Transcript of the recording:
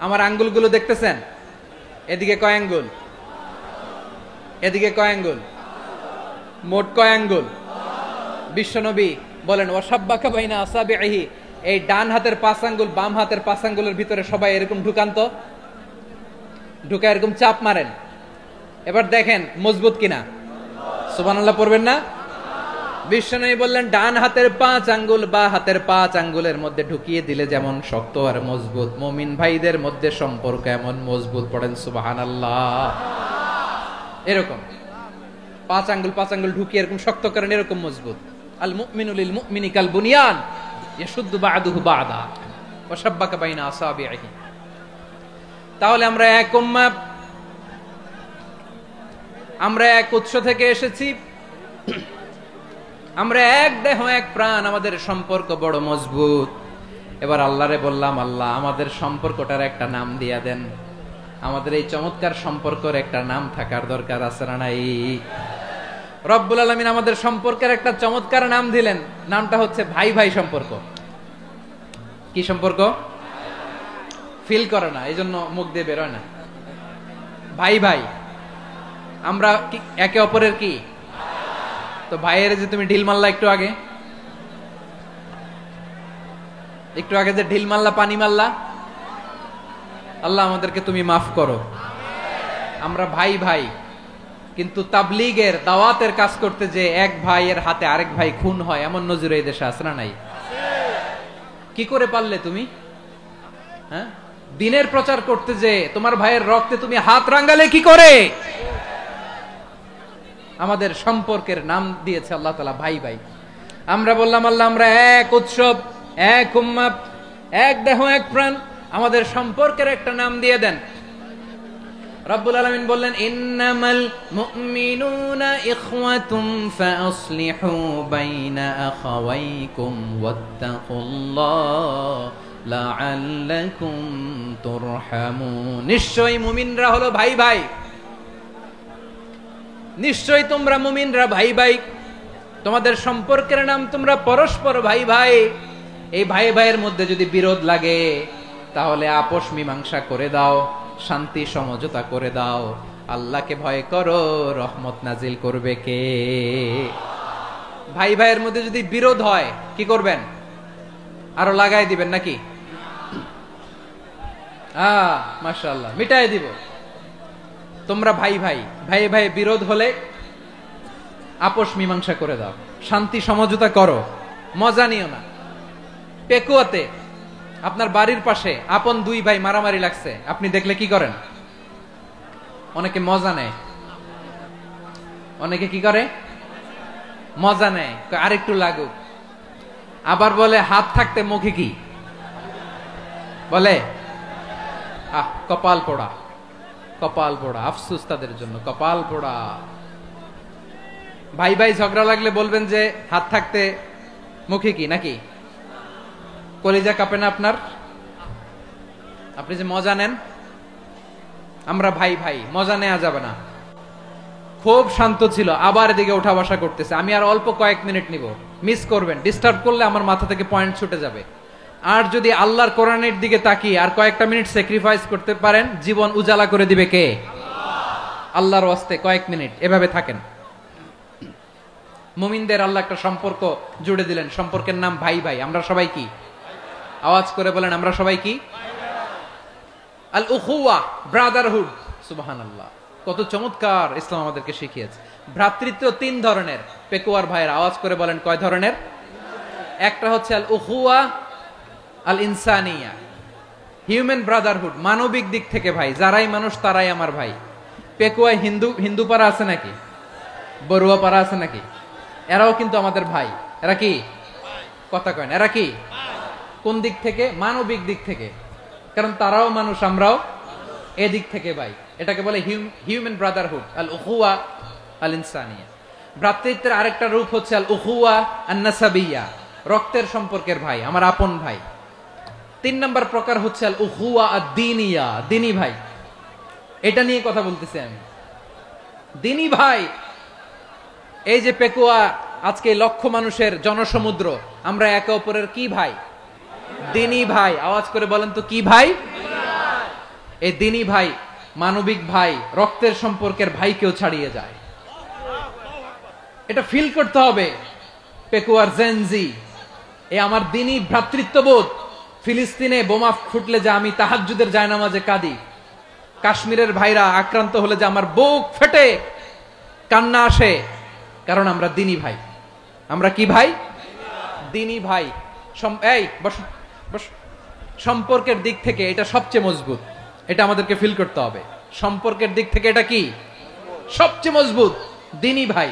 আমার আঙ্গুলগুলো দেখতেছেন? এদিকে কয় আঙ্গুল, এদিকে কয় আঙ্গুল, মোট কয় আঙ্গুল? বিশ্বনবী বলেন ওয়াসাব্বাকা বাইনা আসাবিহি, এই ডান হাতের 5 আঙ্গুল বাম হাতের 5 আঙ্গুলের ভিতরে সবাই এরকম ঢুকান্ত, ঢুকা এরকম চাপ মারেন। এবার দেখেন মজবুত কিনা। সুবহানাল্লাহ পড়বেন না? বিশ্বনবী বললেন ডান হাতের 5 আঙ্গুল বা হাতের 5 আঙ্গুলের মধ্যে ঢুকিয়ে দিলে যেমন শক্ত আর মজবুত, মুমিন ভাইদের মধ্যে সম্পর্ক এমন মজবুত। পড়েন সুবহানাল্লাহ। এরকম 5 আঙ্গুল ঢুকিয়ে এরকম শক্ত করেন, এরকম মজবুত। আল মুমিনু লিল মুমিনি কাল বুনিয়ান ইয়াশুদ্দু বা'দুহু বা'দা ওয়া শাব্বাকা বাইনা আসাবিহি। তাহলে আমরা এক উম্মাহ, আমরা এক উৎস থেকে এসেছি, আমরা এক দেহ এক প্রাণ, আমাদের সম্পর্ক বড় মজবুত। এবার আল্লাহরে বললাম, আল্লাহ আমাদের সম্পর্কটার একটা নাম দিয়া দেন। আমাদের এই চমৎকার সম্পর্কের একটা নাম থাকার দরকার আছে না নাই? রব্বুল আলামিন আমাদের সম্পর্কের একটা চমৎকার নাম দিলেন, নামটা হচ্ছে ভাই ভাই সম্পর্ক। কি সম্পর্ক? ফিল করে না, এই জন্য মুখ দিয়ে বেরোয় না। ভাই ভাই, আমরা একে অপরের কি? তো ভাইয়ের যে তুমি ঢিল মারলা একটু আগে, একটু আগে যে ঢিল মারলা, পানি মারলা, আল্লাহ আমাদেরকে তুমি মাফ করো। আমরা ভাই ভাই, কিন্তু তাবলীগের দাওয়াতের কাজ করতে যে এক ভাইয়ের হাতে আরেক ভাই খুন হয়, এমন নজির এই দেশে আছে না নাই? কি করে পারলে তুমি? হ্যাঁ, দিনের প্রচার করতে যে তোমার ভাইয়ের রক্তে তুমি হাত রাঙ্গালে কি করে? আমাদের সম্পর্কের নাম দিয়েছে আল্লাহ তাআলা ভাই ভাই। আমরা বললাম আল্লাহ আমরা এক উৎসব, এক উম্মাহ, এক দেহ এক প্রাণ, আমাদের সম্পর্কের একটা নাম দিয়ে দেন। রব্বুল আলামিন বললেন ইন্নামাল মুমিনুনা ইখওয়াতুম ফাসলিহু বাইনা আখাওয়াইকুম ওয়াত্তাকুল্লাহ লাআল্লাকুম তুরহামুন। নিশ্চয়ই মুমিনরা হলো ভাই ভাই, নিশ্চয়ই তোমরা মুমিনরা ভাই ভাই, তোমাদের সম্পর্কের নাম তোমরা পরস্পর ভাই ভাই। এই ভাই ভাইয়ের মধ্যে যদি বিরোধ লাগে তাহলে আপোষ মীমাংসা করে দাও, শান্তি সমঝোতা করে দাও। আল্লাহকে ভয় করো, রহমত নাজিল করবে কে? ভাই ভাইয়ের মধ্যে যদি বিরোধ হয় কি করবেন? আরো লাগাই দিবেন নাকি? মাশাআল্লাহ, মিটাই দিব। তোমরা ভাই ভাই, ভাই ভাই বিরোধ হলে আপোষ মীমাংসা করে দাও, শান্তি সমঝোতা করো, মজা নিও না। পেকুয়াতে আপনার বাড়ির পাশে আপন 2 ভাই মারামারি লাগছে, আপনি দেখলে কি করেন? অনেকে মজা নেয়, অনেকে কি করে? মজা নেয়, আরেকটু লাগুক। আবার বলে হাত থাকতে মুখে কি বলে? কপাল পোড়া, কপাল পোড়া। আফসোস তাদের জন্য, কপাল পোড়া। ভাই ভাই ঝগড়া লাগলে বলবেন যে হাত থাকতে মুখে কি, নাকি? কলিজা কাঁপে না আপনার? আপনি যে মজা নেন। আমরা ভাই ভাই, মজা নেওয়া যাবে না। খুব শান্ত ছিল, আবার এদিকে উঠা বসা করতেছে। আমি আর অল্প কয়েক মিনিট নিব, মিস করবেন। ডিস্টার্ব করলে আমার মাথা থেকে পয়েন্ট ছুটে যাবে। আর যদি আল্লাহর কোরআনের দিকে তাকিয়ে আর কয়েকটা মিনিট স্যাক্রিফাইস করতে পারেন, জীবন উজালা করে দিবে কে? আল্লাহর ওয়াস্তে কয়েক মিনিট এভাবে থাকেন। মুমিনদের আল্লাহ একটা সম্পর্ক জুড়ে দিলেন, সম্পর্কের নাম ভাই ভাই। আমরা সবাই কি? আওয়াজ করে বলেন, আমরা সবাই কি? আল উখুওয়া, ব্রাদারহুড। সুবহানাল্লাহ, কত চমৎকার ইসলাম আমাদেরকে শিখিয়েছে। ভ্রাতৃত্ব 3 ধরনের। পেকুয়ার ভাইয়ের আওয়াজ করে বলেন কয় ধরনের? একটা হচ্ছে আল উখুওয়া আল ইনসানিয়া, হিউম্যান ব্রাদারহুড, মানবিক দিক থেকে ভাই, যারাই মানুষ তারাই আমার ভাই। পেকুয়ায় হিন্দু পাড়া আছে নাকি? বড়ুয়া পাড়া আছে নাকি? এরাও কিন্তু আমাদের ভাই। এরা কি? কথা কয় না, এরা কি? কোন দিক থেকে? মানবিক দিক থেকে। কারণ তারাও মানুষ, আমরাও এদিক থেকে ভাই। এটাকে বলে হিউম্যান ব্রাদারহুড, আল উখুওয়া আল ইনসানিয়া। ভ্রাতৃত্বের আরেকটা রূপ হচ্ছে আল উখুওয়া আন নাসাবিয়া, রক্তের সম্পর্কের ভাই, আমার আপন ভাই। 3 নম্বর প্রকার হচ্ছে আল উখুওয়া আদ-দীনিয়া, দিনী ভাই। এটা নিয়ে কথা বলতেছি আমি। দিনী ভাই, এই যে পেকুয়া আজকে লক্ষ মানুষের জনসমুদ্র, আমরা একে অপরের কি ভাই? দিনী ভাই। আওয়াজ করে বলেন তো কি ভাই? এই দিনী ভাই, মানবিক ভাই, রক্তের সম্পর্কের ভাইকেও ছাড়িয়ে যায়। এটা ফিল করতে হবে। পেকুয়ার জেনজি, এ আমার দিনী ভ্রাতৃত্ববোধ। ফিলিস্তিনে বোমা ফুটলে যে আমি তাহাজ্জুদের জায়নামাজে কাঁদি, কাশ্মীরের ভাইরা আক্রান্ত হলে যে আমার বুক ফেটে কান্না আসে, কারণ আমরা দিনী ভাই। আমরা কি ভাই? দিনী ভাই। এই বস বস। সম্পর্কের দিক থেকে এটা সবচেয়ে মজবুত, এটা আমাদেরকে ফিল করতে হবে। সম্পর্কের দিক থেকে এটা কি সবচেয়ে মজবুত? দিনী ভাই।